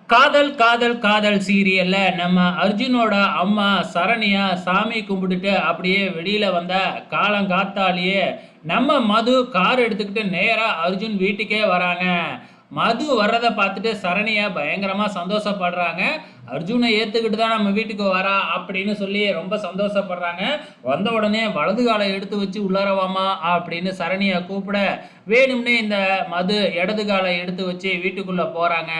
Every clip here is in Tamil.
காதல் காதல் காதல் சீரியல்ல நம்ம அர்ஜுனோட அம்மா சரண்யா சாமி கும்பிட்டுட்டு அப்படியே வெளியில வந்தா காலங்காத்தாலேயே நம்ம மது கார் எடுத்துக்கிட்டு நேரா அர்ஜுன் வீட்டுக்கே வராங்க. மது வர்றத பார்த்துட்டு சரண்யா பயங்கரமா சந்தோஷப்படுறாங்க. அர்ஜுனை ஏத்துக்கிட்டு தான் நம்ம வீட்டுக்கு வரா அப்படின்னு சொல்லி ரொம்ப சந்தோஷப்படுறாங்க. வந்த உடனே வலது காலை எடுத்து வச்சு உள்ளார வாம்மா அப்படின்னு சரண்யா கூப்பிட, வேணும்னே இந்த மது இடது காலை எடுத்து வச்சு வீட்டுக்குள்ள போறாங்க.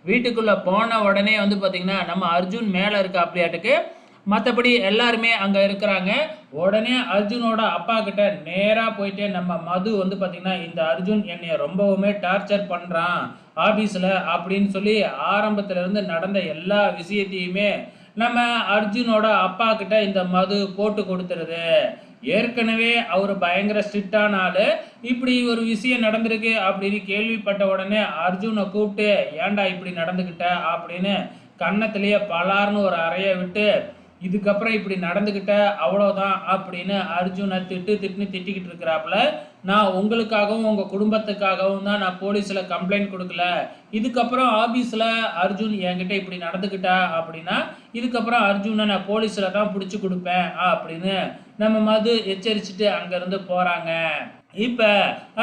வீட்டுக்குள்ள போன உடனே வந்து பார்த்தீங்கன்னா, நம்ம அர்ஜுன் மேல இருக்காப்டியாட்டுக்கு. மத்தபடி எல்லாருமே அங்க இருக்கிறாங்க. உடனே அர்ஜுனோட அப்பா கிட்ட நேரா போயிட்டு நம்ம மது வந்து பார்த்தீங்கன்னா, இந்த அர்ஜுன் என்னைய ரொம்பவுமே டார்ச்சர் பண்றான் ஆபீஸ்ல அப்படின்னு சொல்லி ஆரம்பத்துல இருந்து நடந்த எல்லா விஷயத்தையுமே நம்ம அர்ஜுனோட அப்பா கிட்ட இந்த மது போட்டு கொடுத்துருது. ஏற்கனவே அவரு பயங்கர ஸ்ட்ரிக்டான ஆளு. இப்படி ஒரு விஷயம் நடந்திருக்கு அப்படின்னு கேள்விப்பட்ட உடனே அர்ஜுனை கூப்பிட்டு, "ஏன்டா இப்படி நடந்துக்கிட்ட?" அப்படின்னு கன்னத்திலேயே பலார்ன்னு ஒரு அறைய விட்டு, "இதுக்கப்புறம் இப்படி நடந்துக்கிட்ட அவ்வளோதான்" அப்படின்னு அர்ஜுனை திட்டு திட்டுன்னு திட்டிக்கிட்டு இருக்கிறாப்புல. "நான் உங்களுக்காகவும் உங்க குடும்பத்துக்காகவும் தான் நான் போலீஸ்ல கம்ப்ளைண்ட் கொடுக்கல. இதுக்கப்புறம் ஆபீஸ்ல அர்ஜுன் என்கிட்ட இப்படி நடந்துக்கிட்டா அப்படின்னா, இதுக்கப்புறம் அர்ஜுனை நான் போலீஸ்ல தான் புடிச்சு கொடுப்பேன்" அப்படின்னு நம்ம மது எச்சரிச்சுட்டு அங்கிருந்து போறாங்க. இப்ப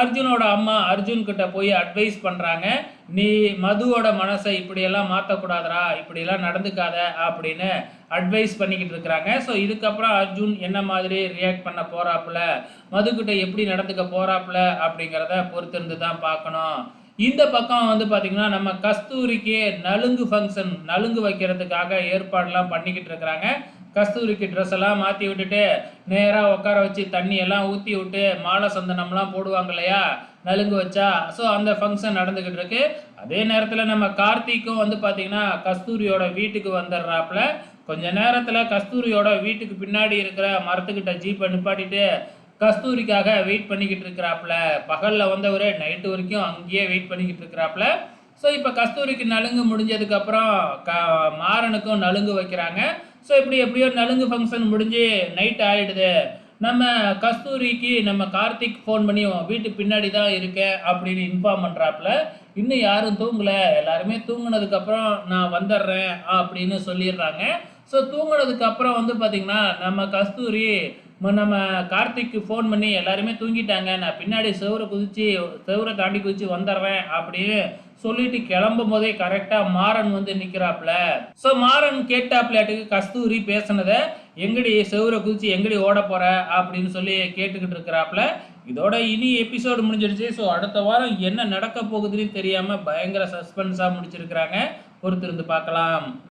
அர்ஜுனோட அம்மா அர்ஜுன் கிட்ட போய் அட்வைஸ் பண்றாங்க. "நீ மதுவோட மனசை இப்படியெல்லாம் மாத்தக்கூடாதுடா, இப்படியெல்லாம் நடந்துக்காத" அப்படின்னு அட்வைஸ் பண்ணிக்கிட்டு இருக்கிறாங்க. ஸோ இதுக்கப்புறம் அர்ஜுன் என்ன மாதிரி ரியாக்ட் பண்ண போறாப்புல, மதுக்கிட்ட எப்படி நடந்துக்க போறாப்புல அப்படிங்கிறத பொறுத்திருந்து தான் பார்க்கணும். இந்த பக்கம் வந்து பார்த்தீங்கன்னா, நம்ம கஸ்தூரிக்கு நலுங்கு ஃபங்ஷன் நலுங்கு வைக்கிறதுக்காக ஏற்பாடுலாம் பண்ணிக்கிட்டு இருக்கிறாங்க. கஸ்தூரிக்கு ட்ரெஸ் எல்லாம் மாத்தி விட்டுட்டு, நேரா உட்கார வச்சு தண்ணி எல்லாம் ஊத்தி விட்டு, மாலை சந்தனம்லாம் போடுவாங்க இல்லையா? நலுங்கு வச்சா. ஸோ அந்த ஃபங்ஷன் நடந்துகிட்டு இருக்கு. அதே நேரத்தில நம்ம கார்த்திக்கும் வந்து பார்த்தீங்கன்னா, கஸ்தூரியோட வீட்டுக்கு வந்துடுறாப்புல. கொஞ்ச நேரத்தில கஸ்தூரியோட வீட்டுக்கு பின்னாடி இருக்கிற மரத்துக்கிட்ட ஜீப்ப நிப்பாட்டிட்டு, கஸ்தூரிக்காக வெயிட் பண்ணிக்கிட்டு இருக்கிறாப்புல. பகல்ல வந்தவரு நைட்டு வரைக்கும் அங்கேயே வெயிட் பண்ணிக்கிட்டு இருக்கிறாப்புல. ஸோ இப்ப கஸ்தூரிக்கு நலுங்கு முடிஞ்சதுக்கப்புறம் க மாறனுக்கும் நலுங்கு வைக்கிறாங்க. ஸோ இப்படி எப்படியோ நலுங்கு ஃபங்ஷன் முடிஞ்சு நைட் ஆயிடுது. நம்ம கஸ்தூரிக்கு நம்ம கார்த்திக் ஃபோன் பண்ணி, "உன் வீட்டு பின்னாடி தான் இருக்கேன்" அப்படின்னு இன்ஃபார்ம் பண்றாப்புல. இன்னும் யாரும் தூங்கல. எல்லாருமே தூங்குனதுக்கப்புறம் நான் வந்துடுறேன் அப்படின்னு சொல்லிடுறாங்க. ஸோ தூங்குனதுக்கு அப்புறம் வந்து பார்த்தீங்கன்னா, நம்ம கஸ்தூரி நம்ம கார்த்திக்கு ஃபோன் பண்ணி, "எல்லாருமே தூங்கிட்டாங்க. நான் பின்னாடி செவுர தாண்டி குதிச்சு வந்துடுறேன்" அப்படின்னு சொல்லிட்டு கிளம்பும்போதே கரெக்டா மாறன் வந்து நிக்கிறாப்புல. ஸோ மாறன் கேட்டாப்புலயாட்டுக்கு கஸ்தூரி பேசுனத, "எங்கடி செவுர குதிச்சு எங்கடி ஓடப் போற?" அப்படின்னு சொல்லி கேட்டுக்கிட்டு இருக்கிறாப்புல. இதோட இனி எபிசோடு முடிஞ்சிடுச்சு. ஸோ அடுத்த வாரம் என்ன நடக்க போகுதுன்னு தெரியாம பயங்கர சஸ்பென்ஸா முடிச்சிருக்கிறாங்க. பொறுத்திருந்து பார்க்கலாம்.